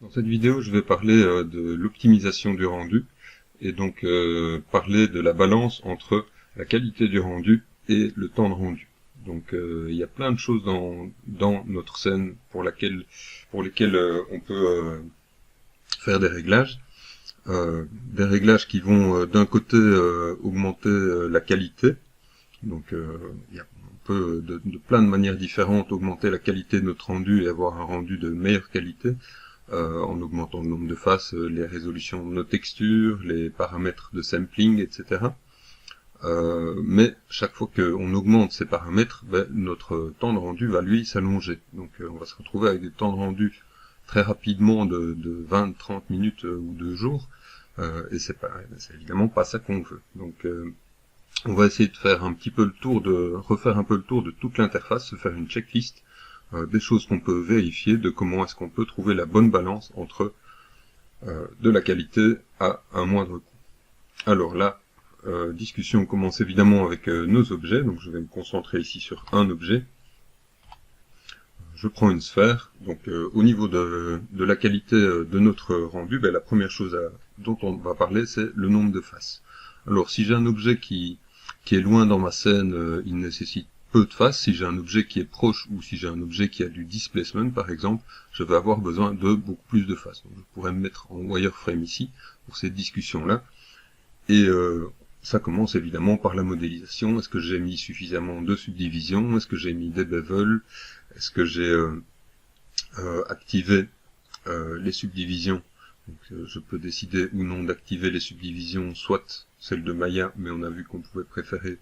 Dans cette vidéo, je vais parler de l'optimisation du rendu et donc parler de la balance entre la qualité du rendu et le temps de rendu. Donc il y a plein de choses dans notre scène pour lesquelles on peut faire des réglages qui vont d'un côté augmenter la qualité. Donc on peut de plein de manières différentes augmenter la qualité de notre rendu et avoir un rendu de meilleure qualité. En augmentant le nombre de faces, les résolutions de nos textures, les paramètres de sampling, etc. Mais chaque fois qu'on augmente ces paramètres, notre temps de rendu va lui s'allonger. Donc on va se retrouver avec des temps de rendu très rapidement de 20-30 minutes ou 2 jours, et c'est évidemment pas ça qu'on veut. Donc on va essayer de faire refaire un peu le tour de toute l'interface, se faire une checklist des choses qu'on peut vérifier, de comment est-ce qu'on peut trouver la bonne balance entre de la qualité à un moindre coût. Alors là, discussion commence évidemment avec nos objets, donc je vais me concentrer ici sur un objet. Je prends une sphère, donc au niveau de la qualité de notre rendu, la première chose dont on va parler, c'est le nombre de faces. Alors si j'ai un objet qui est loin dans ma scène, il nécessite peu de faces. Si j'ai un objet qui est proche ou si j'ai un objet qui a du displacement par exemple, je vais avoir besoin de beaucoup plus de faces. Donc, je pourrais me mettre en wireframe ici pour cette discussion-là. Et ça commence évidemment par la modélisation. Est-ce que j'ai mis suffisamment de subdivisions? Est-ce que j'ai mis des bevels? Est-ce que j'ai activé les subdivisions? Donc, je peux décider ou non d'activer les subdivisions, soit celle de Maya, mais on a vu qu'on pouvait préférer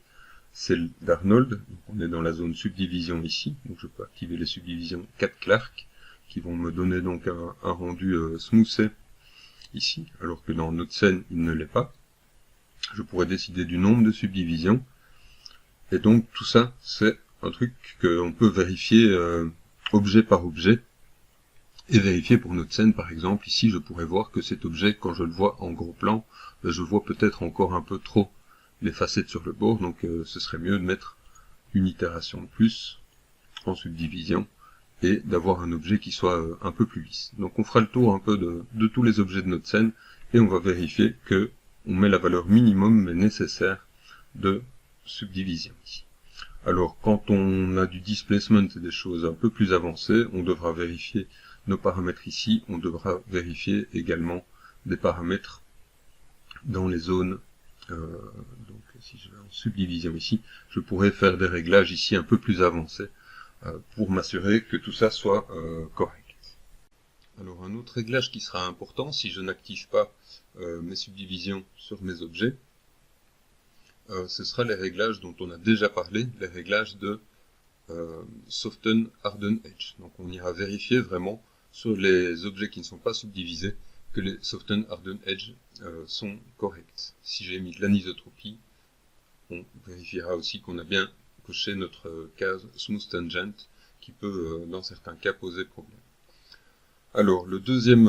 celle d'Arnold. On est dans la zone subdivision ici, donc je peux activer les subdivisions 4 Clark, qui vont me donner donc un rendu smoothé ici, alors que dans notre scène, il ne l'est pas. Je pourrais décider du nombre de subdivisions, et donc tout ça, c'est un truc qu'on peut vérifier objet par objet, et vérifier pour notre scène par exemple. Ici, je pourrais voir que cet objet, quand je le vois en gros plan, je vois peut-être encore un peu trop les facettes sur le bord, donc ce serait mieux de mettre une itération de plus en subdivision et d'avoir un objet qui soit un peu plus lisse. Donc on fera le tour un peu de tous les objets de notre scène et on va vérifier que on met la valeur minimum mais nécessaire de subdivision ici. Alors quand on a du displacement et des choses un peu plus avancées, on devra vérifier nos paramètres ici, on devra vérifier également des paramètres dans les zones. Donc si je vais en subdivision ici, je pourrais faire des réglages ici un peu plus avancés pour m'assurer que tout ça soit correct. Alors un autre réglage qui sera important si je n'active pas mes subdivisions sur mes objets, ce sera les réglages dont on a déjà parlé, les réglages de Soften, Harden, Edge. Donc on ira vérifier vraiment sur les objets qui ne sont pas subdivisés que les Soften, Harden, Edge sont corrects. Si j'ai mis de l'anisotropie, on vérifiera aussi qu'on a bien coché notre case Smooth Tangent qui peut dans certains cas poser problème. Alors le deuxième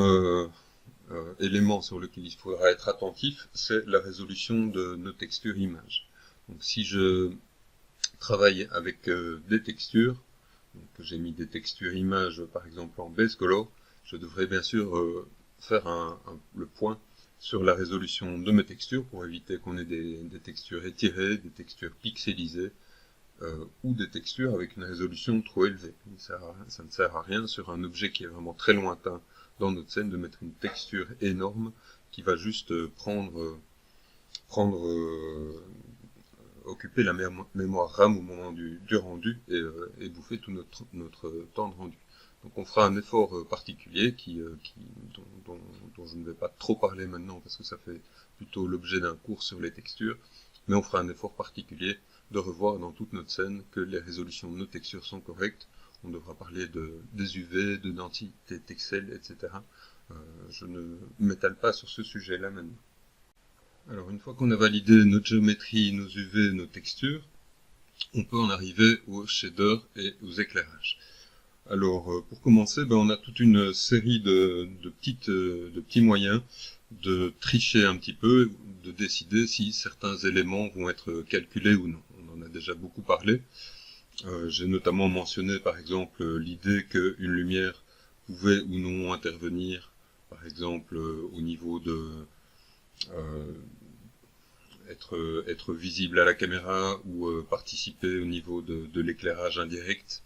élément sur lequel il faudra être attentif, c'est la résolution de nos textures images. Donc si je travaille avec des textures, donc j'ai mis des textures images par exemple en base color, je devrais bien sûr faire le point sur la résolution de mes textures pour éviter qu'on ait des textures étirées, des textures pixelisées ou des textures avec une résolution trop élevée. Ça ne sert à rien sur un objet qui est vraiment très lointain dans notre scène de mettre une texture énorme qui va juste occuper la mémoire RAM au moment du rendu et bouffer tout notre temps de rendu. Donc on fera un effort particulier dont je ne vais pas trop parler maintenant parce que ça fait plutôt l'objet d'un cours sur les textures, mais on fera un effort particulier de revoir dans toute notre scène que les résolutions de nos textures sont correctes. On devra parler des UV, de densité texel, etc. Je ne m'étale pas sur ce sujet-là maintenant. Alors une fois qu'on a validé notre géométrie, nos UV, nos textures, on peut en arriver aux shaders et aux éclairages. Alors pour commencer, on a toute une série de petits moyens de tricher un petit peu, de décider si certains éléments vont être calculés ou non. On en a déjà beaucoup parlé. J'ai notamment mentionné par exemple l'idée qu'une lumière pouvait ou non intervenir par exemple au niveau de être visible à la caméra ou participer au niveau de l'éclairage indirect.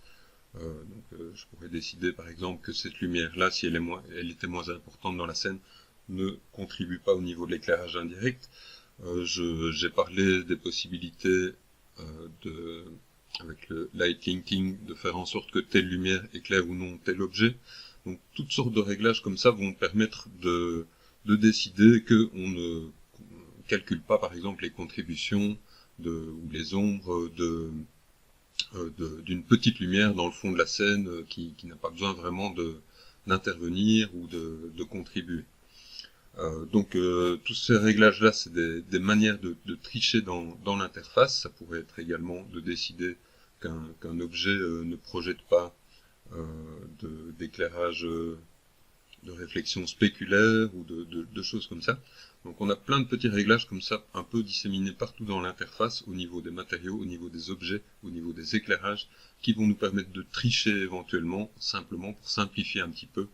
Je pourrais décider par exemple que cette lumière-là, si elle était moins importante dans la scène, ne contribue pas au niveau de l'éclairage indirect. J'ai parlé des possibilités avec le light linking, de faire en sorte que telle lumière éclaire ou non tel objet. Donc toutes sortes de réglages comme ça vont permettre de décider qu'on ne calcule pas par exemple les contributions ou les ombres d'une petite lumière dans le fond de la scène qui n'a pas besoin vraiment d'intervenir ou de contribuer. Tous ces réglages-là, c'est des manières de tricher dans l'interface. Ça pourrait être également de décider qu'un objet ne projette pas d'éclairage de réflexion spéculaire ou de choses comme ça. Donc on a plein de petits réglages comme ça, un peu disséminés partout dans l'interface, au niveau des matériaux, au niveau des objets, au niveau des éclairages, qui vont nous permettre de tricher éventuellement, simplement pour simplifier un petit peu,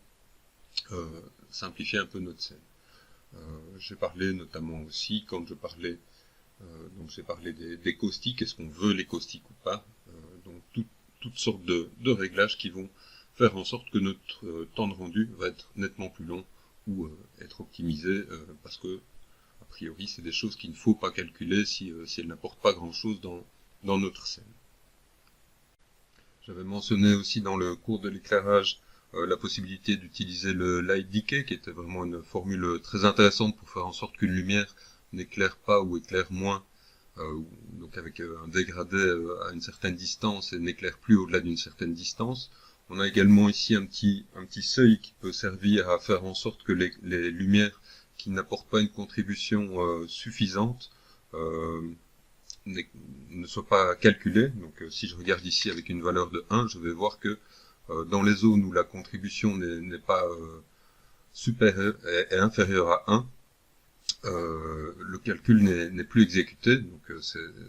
simplifier un peu notre scène. J'ai parlé notamment aussi, quand je parlais, donc j'ai parlé des caustiques, est-ce qu'on veut les caustiques ou pas, donc toutes sortes de réglages qui vont faire en sorte que notre temps de rendu va être nettement plus long ou être optimisé, parce que, a priori, c'est des choses qu'il ne faut pas calculer si elles n'apportent pas grand-chose dans notre scène. J'avais mentionné aussi dans le cours de l'éclairage la possibilité d'utiliser le light decay, qui était vraiment une formule très intéressante pour faire en sorte qu'une lumière n'éclaire pas ou éclaire moins, donc avec un dégradé à une certaine distance et n'éclaire plus au-delà d'une certaine distance. On a également ici un petit seuil qui peut servir à faire en sorte que les lumières qui n'apportent pas une contribution suffisante ne soient pas calculées. Donc si je regarde ici avec une valeur de 1, je vais voir que dans les zones où la contribution n'est pas supérieure est inférieure à 1, le calcul n'est plus exécuté. Donc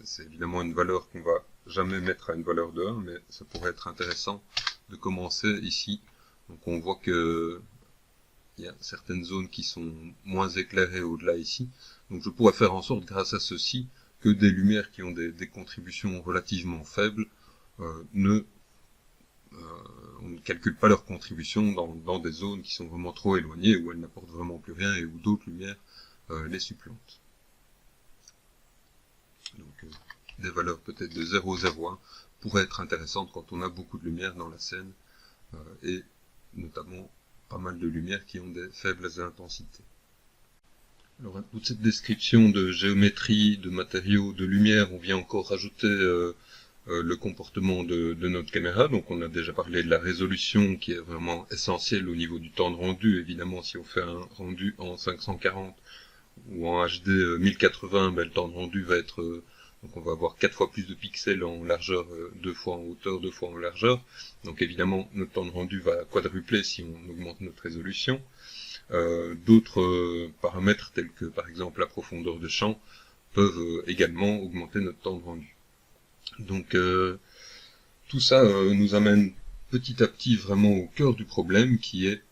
c'est évidemment une valeur qu'on va jamais mettre à une valeur de 1, mais ça pourrait être intéressant de commencer ici. Donc on voit que il y a certaines zones qui sont moins éclairées au-delà ici. Donc je pourrais faire en sorte, grâce à ceci, que des lumières qui ont des contributions relativement faibles on ne calcule pas leur contribution dans des zones qui sont vraiment trop éloignées, où elles n'apportent vraiment plus rien et où d'autres lumières les supplantent. Donc des valeurs peut-être de 0,01 pourraient être intéressantes quand on a beaucoup de lumière dans la scène, et notamment pas mal de lumières qui ont des faibles intensités. Alors à toute cette description de géométrie, de matériaux, de lumière, on vient encore rajouter le comportement de notre caméra. Donc on a déjà parlé de la résolution qui est vraiment essentielle au niveau du temps de rendu. Évidemment, si on fait un rendu en 540 ou en HD 1080, le temps de rendu va être... donc on va avoir 4 fois plus de pixels en largeur, 2 fois en hauteur, 2 fois en largeur. Donc évidemment, notre temps de rendu va quadrupler si on augmente notre résolution. D'autres paramètres tels que par exemple la profondeur de champ peuvent également augmenter notre temps de rendu. Donc tout ça nous amène petit à petit vraiment au cœur du problème, qui est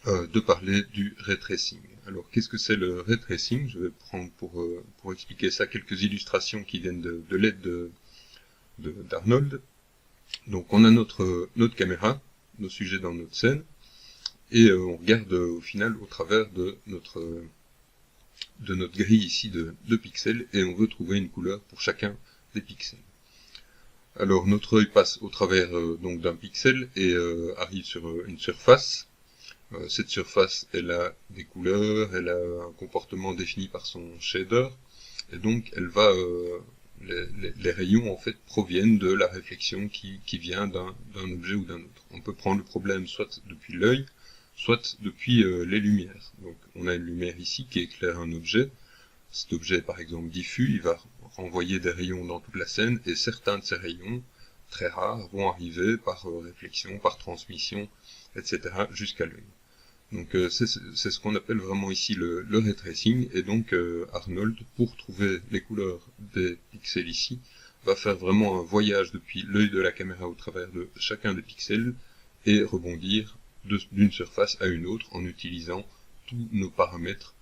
de parler du ray tracing. Alors qu'est-ce que c'est le ray tracing? Je vais prendre pour expliquer ça quelques illustrations qui viennent de l'aide d'Arnold. Donc on a notre caméra, nos sujets dans notre scène, et on regarde au final au travers de notre grille ici de pixels, et on veut trouver une couleur pour chacun des pixels. Alors notre œil passe au travers donc d'un pixel et arrive sur une surface. Cette surface, elle a des couleurs, elle a un comportement défini par son shader, et donc elle va les rayons en fait proviennent de la réflexion qui vient d'un objet ou d'un autre. On peut prendre le problème soit depuis l'œil, soit depuis les lumières. Donc on a une lumière ici qui éclaire un objet. Cet objet est par exemple diffus, il va renvoyer des rayons dans toute la scène, et certains de ces rayons, très rares, vont arriver par réflexion, par transmission, etc. jusqu'à l'œil. Donc c'est ce qu'on appelle vraiment ici le ray tracing, et donc Arnold, pour trouver les couleurs des pixels ici, va faire vraiment un voyage depuis l'œil de la caméra au travers de chacun des pixels, et rebondir d'une surface à une autre en utilisant tous nos paramètres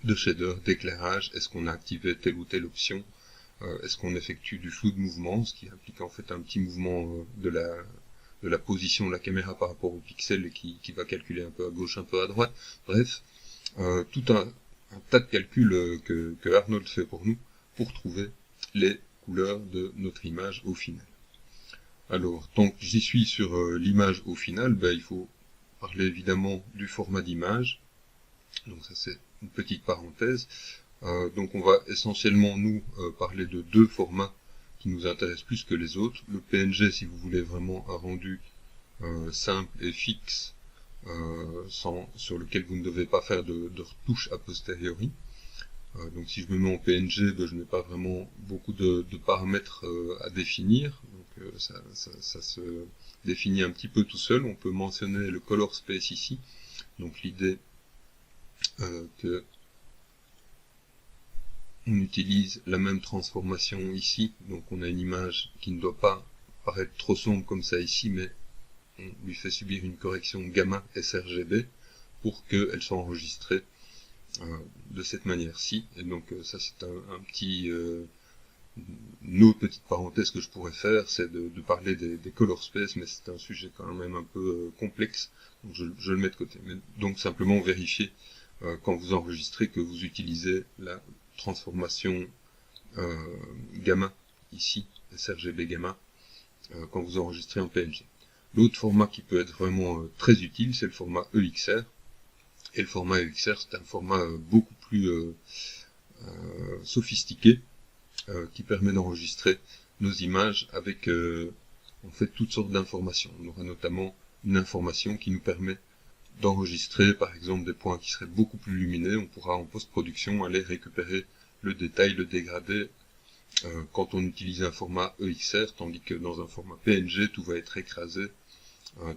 de shader, d'éclairage. Est-ce qu'on a activé telle ou telle option, est-ce qu'on effectue du flou de mouvement, ce qui implique en fait un petit mouvement de la position de la caméra par rapport au pixel et qui va calculer un peu à gauche, un peu à droite. Bref, tout un tas de calculs que Arnold fait pour nous pour trouver les couleurs de notre image au final. Alors, tant que j'y suis sur l'image au final, il faut parler évidemment du format d'image. Donc ça c'est une petite parenthèse. Donc on va essentiellement nous parler de deux formats qui nous intéressent plus que les autres. Le PNG si vous voulez vraiment un rendu simple et fixe, sur lequel vous ne devez pas faire de retouches a posteriori. Donc si je me mets en PNG, je n'ai pas vraiment beaucoup de paramètres à définir. Donc ça se définit un petit peu tout seul. On peut mentionner le color space ici. Donc l'idée que on utilise la même transformation ici. Donc on a une image qui ne doit pas paraître trop sombre comme ça ici, mais on lui fait subir une correction gamma sRGB pour qu'elle soit enregistrée de cette manière-ci. Et donc ça c'est un petit une autre petite parenthèse que je pourrais faire, c'est de parler des color space, mais c'est un sujet quand même un peu complexe, donc je le mets de côté. Mais donc simplement vérifier quand vous enregistrez que vous utilisez la transformation gamma ici, sRGB gamma, quand vous enregistrez en PNG. L'autre format qui peut être vraiment très utile, c'est le format EXR. Et le format EXR, c'est un format beaucoup plus sophistiqué, qui permet d'enregistrer nos images avec en fait toutes sortes d'informations. On aura notamment une information qui nous permet d'enregistrer par exemple des points qui seraient beaucoup plus lumineux. On pourra en post-production aller récupérer le détail, le dégradé quand on utilise un format EXR, tandis que dans un format PNG, tout va être écrasé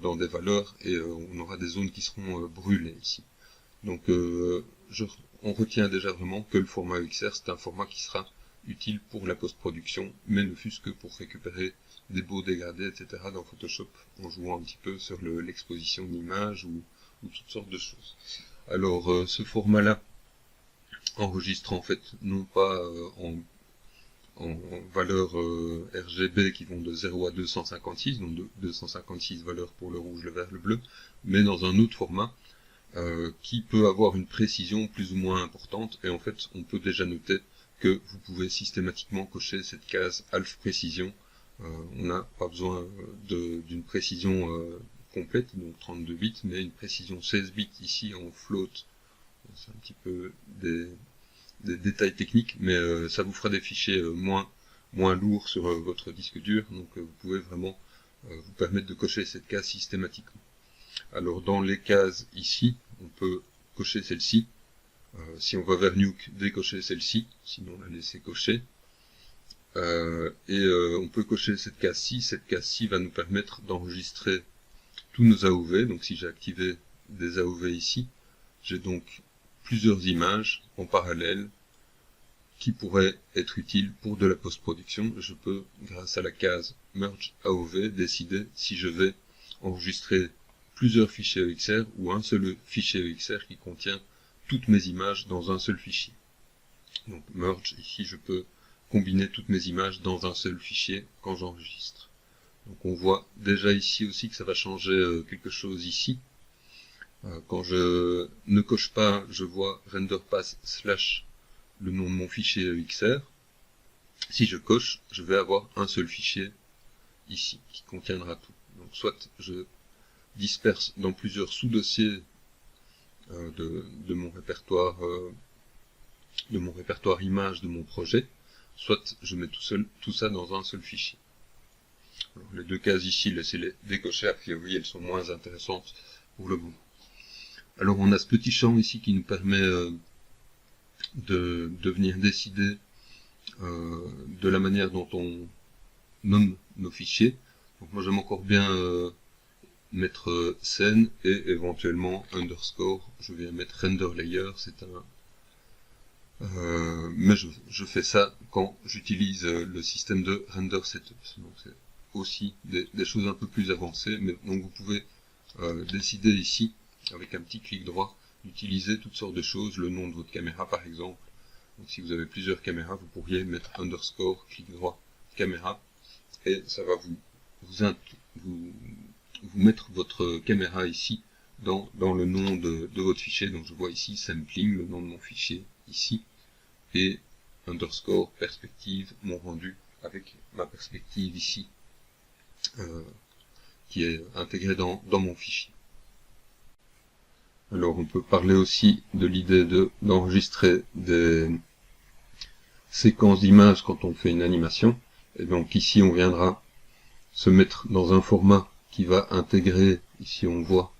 dans des valeurs et on aura des zones qui seront brûlées ici. Donc on retient déjà vraiment que le format EXR, c'est un format qui sera utile pour la post-production, mais ne fût-ce que pour récupérer des beaux dégradés, etc. dans Photoshop, en jouant un petit peu sur l'exposition de l'image ou toutes sortes de choses. Alors ce format-là enregistre en fait non pas en valeurs RGB qui vont de 0 à 256, donc 256 valeurs pour le rouge, le vert, le bleu, mais dans un autre format qui peut avoir une précision plus ou moins importante, et en fait on peut déjà noter que vous pouvez systématiquement cocher cette case ALF précision. On n'a pas besoin d'une précision complète, donc 32 bits, mais une précision 16 bits ici en float. C'est un petit peu des détails techniques, mais ça vous fera des fichiers moins lourds sur votre disque dur, donc vous pouvez vraiment vous permettre de cocher cette case systématiquement. Alors dans les cases ici, on peut cocher celle-ci. Si on va vers Nuke, décocher celle-ci, sinon la laisser cocher. On peut cocher cette case-ci. Cette case-ci va nous permettre d'enregistrer tous nos AOV. Donc si j'ai activé des AOV ici, j'ai donc plusieurs images en parallèle qui pourraient être utiles pour de la post-production. Je peux, grâce à la case Merge AOV, décider si je vais enregistrer plusieurs fichiers EXR ou un seul fichier EXR qui contient toutes mes images dans un seul fichier. Donc merge, ici je peux combiner toutes mes images dans un seul fichier quand j'enregistre. Donc on voit déjà ici aussi que ça va changer quelque chose ici. Quand je ne coche pas, je vois renderpath / le nom de mon fichier EXR. Si je coche, je vais avoir un seul fichier ici qui contiendra tout. Donc soit je disperse dans plusieurs sous-dossiers de mon répertoire image de mon projet, soit je mets tout ça dans un seul fichier. Alors, les deux cases ici, laissez-les décocher, a priori elles sont moins intéressantes pour le moment. Alors on a ce petit champ ici qui nous permet de venir décider de la manière dont on nomme nos fichiers. Donc moi j'aime encore bien mettre scène et éventuellement underscore, je viens mettre render layer, c'est mais je fais ça quand j'utilise le système de render setup. Donc c'est aussi des choses un peu plus avancées, mais donc vous pouvez décider ici, avec un petit clic droit, d'utiliser toutes sortes de choses, le nom de votre caméra par exemple. Donc si vous avez plusieurs caméras, vous pourriez mettre underscore, clic droit, caméra, et ça va vous mettre votre caméra ici dans le nom de votre fichier. Donc je vois ici sampling, le nom de mon fichier ici, et underscore perspective, mon rendu avec ma perspective ici, qui est intégrée dans mon fichier. Alors on peut parler aussi de l'idée d'enregistrer des séquences d'images quand on fait une animation. Et donc ici on viendra se mettre dans un format qui va intégrer, ici on voit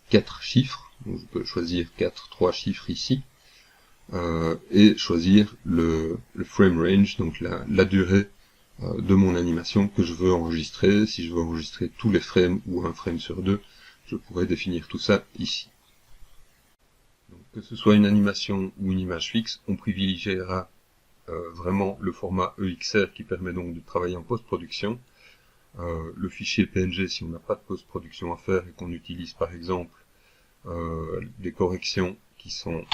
4 chiffres, donc je peux choisir 3 chiffres ici, et choisir le frame range, donc la durée de mon animation que je veux enregistrer. Si je veux enregistrer tous les frames ou un frame sur deux, je pourrais définir tout ça ici. Donc, que ce soit une animation ou une image fixe, on privilégiera vraiment le format EXR qui permet donc de travailler en post-production. Le fichier PNG si on n'a pas de post-production à faire et qu'on utilise par exemple des corrections qui sont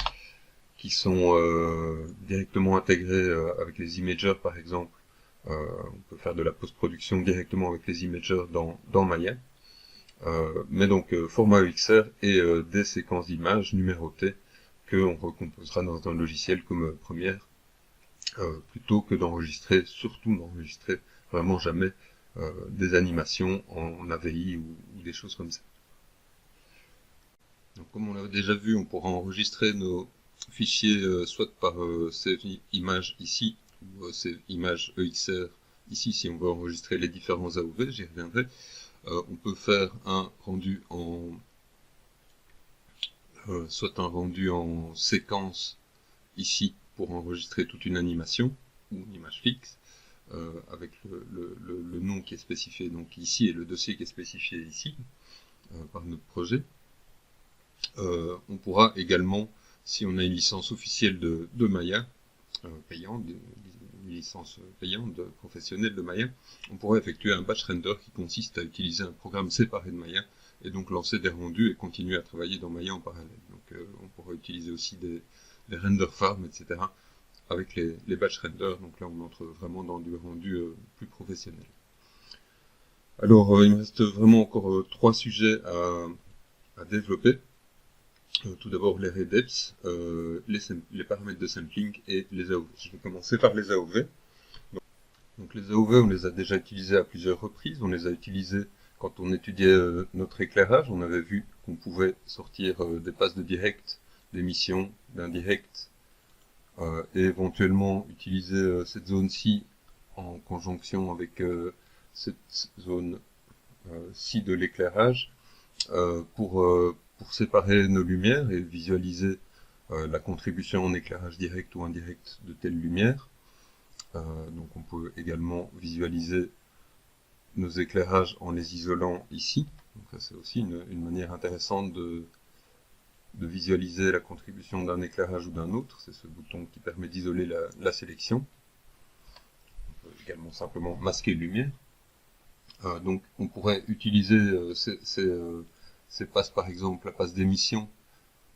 directement intégrées avec les imagers par exemple. On peut faire de la post-production directement avec les imagers dans Maya. Mais donc format EXR et des séquences d'images numérotées qu'on recomposera dans un logiciel comme Premiere, plutôt que surtout d'enregistrer vraiment jamais des animations en AVI ou des choses comme ça. Donc, comme on l'a déjà vu, on pourra enregistrer nos fichiers soit par ces images ici ou ces images EXR ici si on veut enregistrer les différents AOV, j'y reviendrai. On peut faire un rendu soit un rendu en séquence ici pour enregistrer toute une animation ou une image fixe, avec le nom qui est spécifié donc ici et le dossier qui est spécifié ici par notre projet. On pourra également, si on a une licence officielle de Maya, payante, une licence payante professionnelle de Maya, on pourra effectuer un batch render qui consiste à utiliser un programme séparé de Maya et donc lancer des rendus et continuer à travailler dans Maya en parallèle. Donc on pourra utiliser aussi des render farms, etc. avec les batch renders. Donc là on entre vraiment dans du rendu plus professionnel. Alors il me reste vraiment encore 3 sujets à développer. Tout d'abord les redeps, les paramètres de sampling et les AOV. Je vais commencer par les AOV. Donc les AOV, on les a déjà utilisés à plusieurs reprises. On les a utilisés quand on étudiait notre éclairage. On avait vu qu'on pouvait sortir des passes de direct, d'émission, d'indirect, et éventuellement utiliser cette zone-ci en conjonction avec cette zone-ci de l'éclairage pour séparer nos lumières et visualiser la contribution en éclairage direct ou indirect de telle lumière. Donc on peut également visualiser nos éclairages en les isolant ici. Donc ça c'est aussi une manière intéressante de visualiser la contribution d'un éclairage ou d'un autre. C'est ce bouton qui permet d'isoler la sélection. On peut également simplement masquer une lumière. Donc on pourrait utiliser ces passes, par exemple la passe d'émission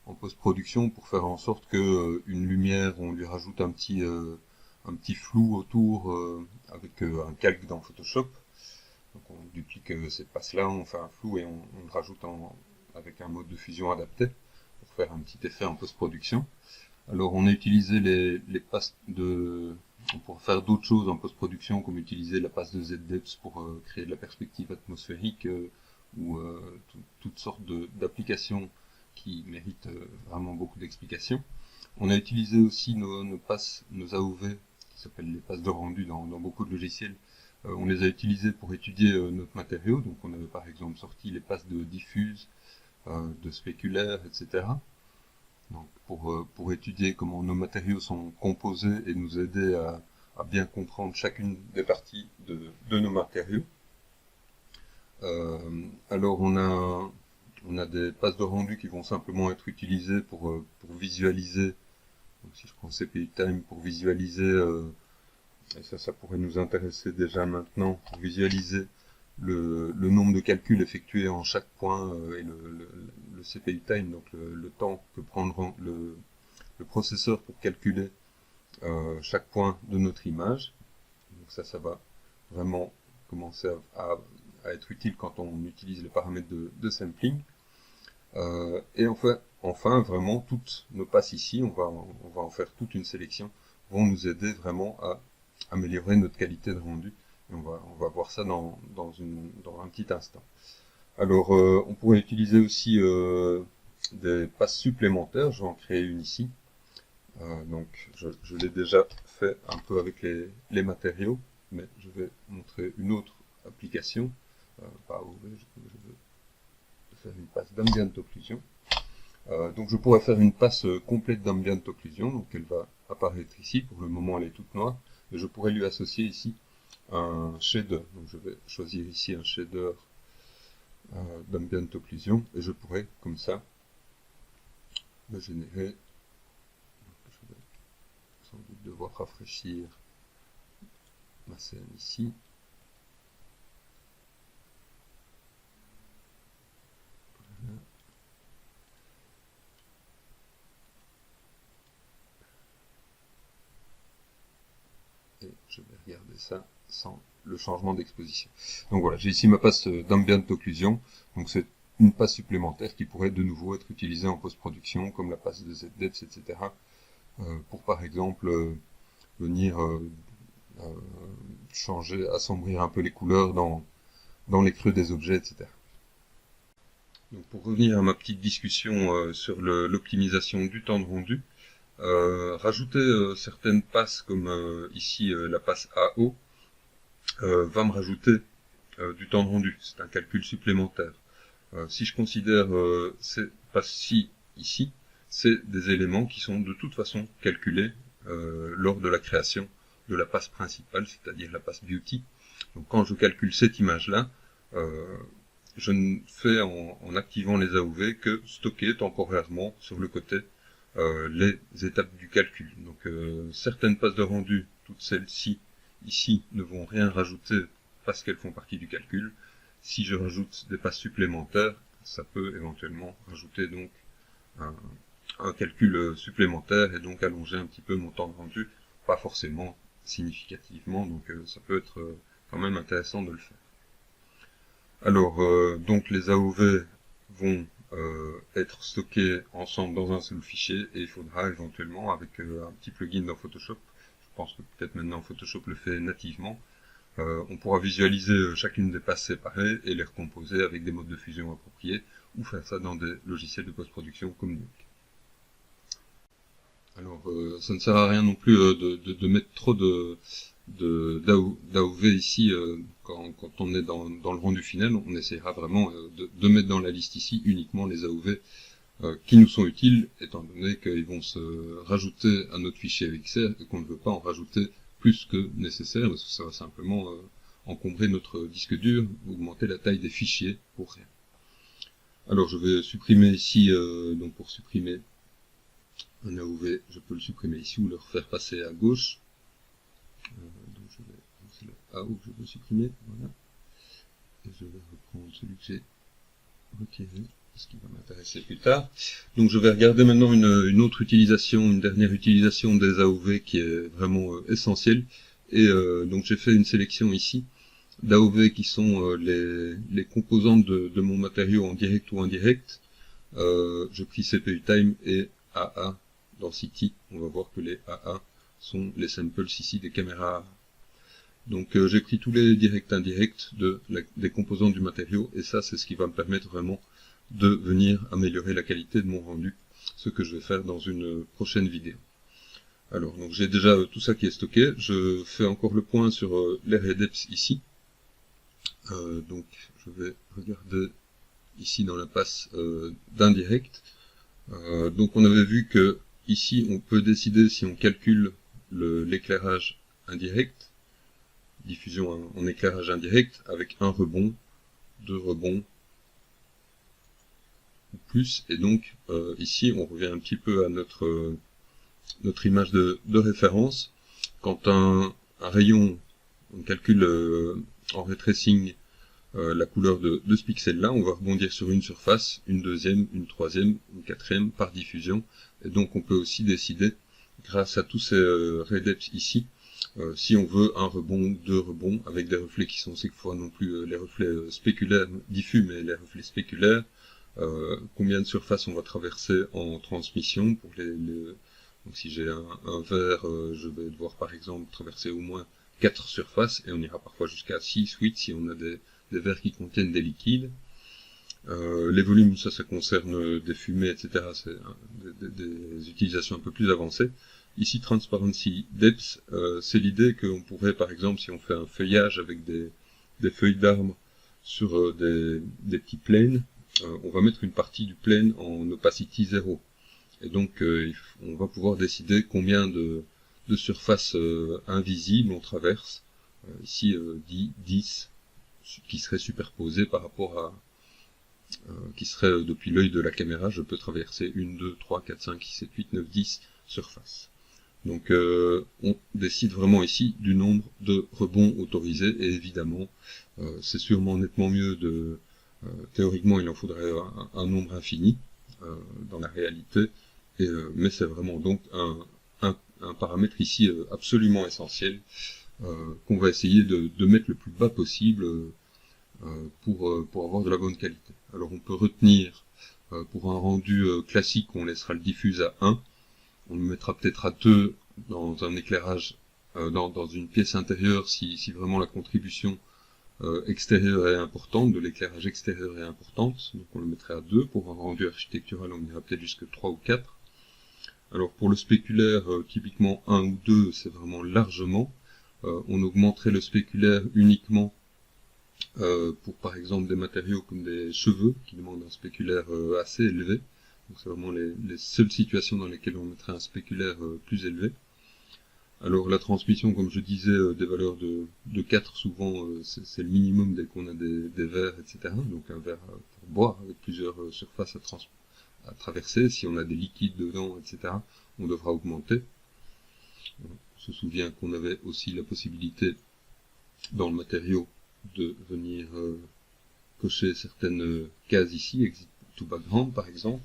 en post-production pour faire en sorte que une lumière, on lui rajoute un petit flou autour avec un calque dans Photoshop. Donc on duplique cette passe-là, on fait un flou et on le rajoute avec un mode de fusion adapté pour faire un petit effet en post-production. Alors on a utilisé les passes on pourrait faire d'autres choses en post-production, comme utiliser la passe de ZDepth pour créer de la perspective atmosphérique ou toutes sortes d'applications qui méritent vraiment beaucoup d'explications. On a utilisé aussi nos passes, nos AOV, qui s'appellent les passes de rendu dans beaucoup de logiciels. On les a utilisées pour étudier notre matériau. Donc on avait par exemple sorti les passes de diffuse, de spéculaire, etc. Donc pour étudier comment nos matériaux sont composés et nous aider à bien comprendre chacune des parties de nos matériaux. Alors on a des passes de rendu qui vont simplement être utilisées pour visualiser. Donc si je prends CPU Time pour visualiser, et ça pourrait nous intéresser déjà maintenant, pour visualiser le nombre de calculs effectués en chaque point et le CPU time, donc le temps que prendra le processeur pour calculer chaque point de notre image. Donc ça va vraiment commencer à être utile quand on utilise les paramètres de sampling. Et enfin, vraiment, toutes nos passes ici, on va en faire toute une sélection, vont nous aider vraiment à améliorer notre qualité de rendu. Et on va voir ça dans un petit instant. Alors, on pourrait utiliser aussi des passes supplémentaires. Je vais en créer une ici. Donc, je l'ai déjà fait un peu avec les matériaux, mais je vais montrer une autre application. Pas AOV, je veux faire une passe d'ambient occlusion. Donc je pourrais faire une passe complète d'ambient occlusion, donc elle va apparaître ici, pour le moment elle est toute noire, et je pourrais lui associer ici un shader. Donc je vais choisir ici un shader d'ambient occlusion, et je pourrais comme ça me générer. Donc je vais sans doute devoir rafraîchir ma scène ici. Voilà. Et je vais regarder ça sans le changement d'exposition. Donc voilà, j'ai ici ma passe d'ambient occlusion. Donc c'est une passe supplémentaire qui pourrait de nouveau être utilisée en post-production, comme la passe de ZDEPS, etc. Pour par exemple venir changer, assombrir un peu les couleurs dans les creux des objets, etc. Donc pour revenir à ma petite discussion sur l'optimisation du temps de rendu, rajouter certaines passes comme ici la passe AO va me rajouter du temps de rendu. C'est un calcul supplémentaire. Si je considère ces passes-ci ici, c'est des éléments qui sont de toute façon calculés lors de la création de la passe principale, c'est-à-dire la passe beauty. Donc quand je calcule cette image-là, je ne fais en activant les AOV que stocker temporairement sur le côté les étapes du calcul. Donc certaines passes de rendu, toutes celles-ci ici, ne vont rien rajouter parce qu'elles font partie du calcul. Si je rajoute des passes supplémentaires, ça peut éventuellement rajouter donc un calcul supplémentaire et donc allonger un petit peu mon temps de rendu, pas forcément significativement, donc ça peut être quand même intéressant de le faire. Alors, donc les AOV vont être stockés ensemble dans un seul fichier et il faudra éventuellement, avec un petit plugin dans Photoshop, je pense que peut-être maintenant Photoshop le fait nativement, on pourra visualiser chacune des passes séparées et les recomposer avec des modes de fusion appropriés ou faire ça dans des logiciels de post-production comme Nuke. Alors, ça ne sert à rien non plus de mettre trop d'AOV ici quand on est dans le rendu final. On essaiera vraiment de mettre dans la liste ici uniquement les AOV qui nous sont utiles, étant donné qu'ils vont se rajouter à notre fichier VXR et qu'on ne veut pas en rajouter plus que nécessaire, parce que ça va simplement encombrer notre disque dur, augmenter la taille des fichiers pour rien. Alors je vais supprimer ici, donc pour supprimer un AOV, je peux le supprimer ici ou le refaire passer à gauche. Donc c'est le AO que je veux supprimer, voilà. Et je vais reprendre celui que j'ai retiré, ce qui va m'intéresser plus tard. Donc je vais regarder maintenant une autre utilisation, une dernière utilisation des AOV qui est vraiment essentielle. Et donc j'ai fait une sélection ici d'AOV qui sont les composantes de mon matériau en direct ou indirect. J'ai pris CPU Time et AA Density. On va voir que les AA sont les samples ici des caméras. Donc j'ai pris tous les directs indirects des composants du matériau, et ça c'est ce qui va me permettre vraiment de venir améliorer la qualité de mon rendu, ce que je vais faire dans une prochaine vidéo. Alors donc j'ai déjà tout ça qui est stocké, je fais encore le point sur les redeps ici. Donc je vais regarder ici dans la passe d'indirect. Donc on avait vu que ici on peut décider si on calcule l'éclairage indirect, diffusion en éclairage indirect, avec un rebond, deux rebonds, ou plus, et donc ici on revient un petit peu à notre image de référence. Quand un rayon, on calcule en ray tracing la couleur de ce pixel-là, on va rebondir sur une surface, une deuxième, une troisième, une quatrième par diffusion. Et donc on peut aussi décider, grâce à tous ces ray depths ici, si on veut un rebond, deux rebonds, avec des reflets qui sont cette fois non plus les reflets spéculaires diffus, mais les reflets spéculaires, combien de surfaces on va traverser en transmission. Pour donc si j'ai un verre, je vais devoir par exemple traverser au moins 4 surfaces, et on ira parfois jusqu'à 6, 8 si on a des verres qui contiennent des liquides. Les volumes, ça concerne des fumées, etc. C'est des utilisations un peu plus avancées. Ici, Transparency Depth, c'est l'idée qu'on pourrait, par exemple, si on fait un feuillage avec des feuilles d'arbres sur des petits planes, on va mettre une partie du plane en opacity 0. Et donc, on va pouvoir décider combien de surfaces invisibles on traverse. Ici, 10 qui seraient superposées par rapport à qui serait depuis l'œil de la caméra, je peux traverser 1, 2, 3, 4, 5, 6, 7, 8, 9, 10 surfaces. Donc on décide vraiment ici du nombre de rebonds autorisés, et évidemment c'est sûrement nettement mieux de... théoriquement il en faudrait un nombre infini dans la réalité, mais c'est vraiment donc un paramètre ici absolument essentiel qu'on va essayer de mettre le plus bas possible pour avoir de la bonne qualité. Alors on peut retenir pour un rendu classique, on laissera le diffuse à 1, on le mettra peut-être à 2 dans un éclairage, dans une pièce intérieure si vraiment la contribution extérieure est importante, de l'éclairage extérieur est importante, donc on le mettrait à 2, pour un rendu architectural on ira peut-être jusqu'à 3 ou 4. Alors pour le spéculaire, typiquement 1 ou 2, c'est vraiment largement, on augmenterait le spéculaire uniquement pour par exemple des matériaux comme des cheveux qui demandent un spéculaire assez élevé. Donc c'est vraiment les seules situations dans lesquelles on mettrait un spéculaire plus élevé. Alors la transmission, comme je disais, des valeurs de 4, souvent c'est le minimum dès qu'on a des verres, etc. Donc un verre pour boire avec plusieurs surfaces à traverser. Si on a des liquides dedans, etc., on devra augmenter. On se souvient qu'on avait aussi la possibilité dans le matériau de venir cocher certaines cases ici, exit to background par exemple,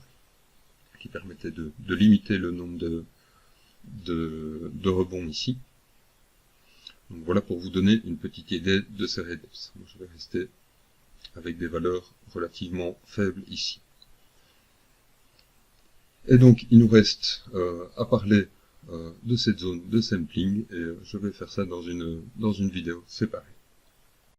qui permettait de limiter le nombre de rebonds ici. Donc voilà pour vous donner une petite idée de ces ray depths. Moi, je vais rester avec des valeurs relativement faibles ici. Et donc il nous reste à parler de cette zone de sampling, et je vais faire ça dans une vidéo séparée.